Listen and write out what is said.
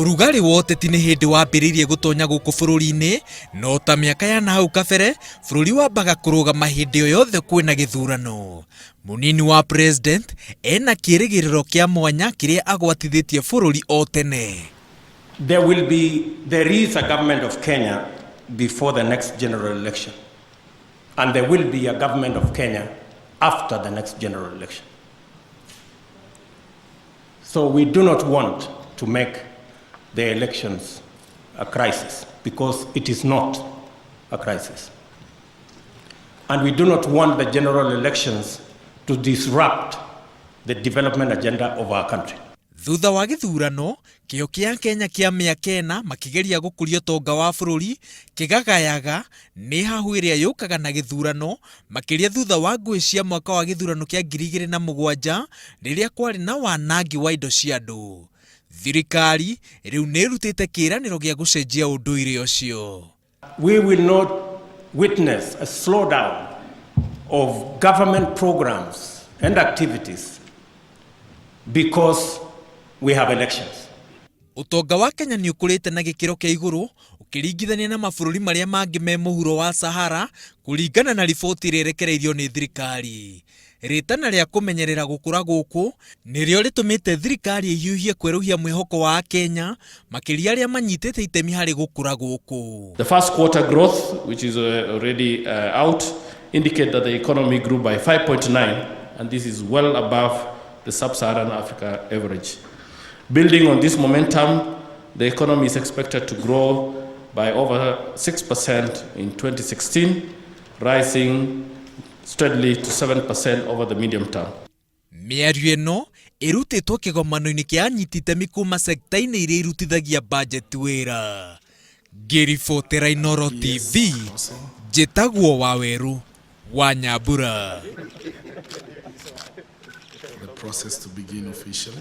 Urugari wote tini hindi wambiririe gutonya guku bururi-ini no ta miaka ya nahau kabere bururi wambaga kurugama hindi o yothe kwina githurano. Munini wa president ena kiirigiriro kia mwanya kiria agwatithitie bururi o tene. There is a government of Kenya before the next general election, and there will be a government of Kenya after the next general election. So we do not want to make the elections a crisis, because it is not a crisis. And we do not want the general elections to disrupt the development agenda of our country. Thutha wa githurano, kio kia Kenya kia miaka ena makigeria gukuria utonga wa bururi kigagayaga ni hahu iria yukaga na githurano makiria thutha wa ngui cia mwaka wa githurano kia 2007 riria kwari na wanangi wa indo cia andu. Thirikari riu niarutite kiiraniro gia gucenjia unduire ucio. We will not witness a slowdown of government programs and activities because we have elections. Utonga wa Kenya ni ukurite na gikiro kia iguru ukiringithania na mabururi maria mangi me muhuro wa Sahara kuringana na riboti irerekereirio ni thirikari. Ritana ria kumenyerera gukura guku nirio ritumite thirikari ihiuhie kweruhia mwihoko wa Kenya makiria aria manyitite itemi hari gukura guku. The first quarter growth, which is already out, indicate that the economy grew by 5.9, and this is well above the sub-Saharan Africa average. Building on this momentum, the economy is expected to grow by over 6% in 2016, rising steadily to 7% over the medium term. Miario ino irutitwo kigomano-ini kia anyititemi kuma sekta-ini iria irutithagia budget wira. Ngiribotera Inooro TV, njitagwo Waweru wa Nyambura. The process to begin officially.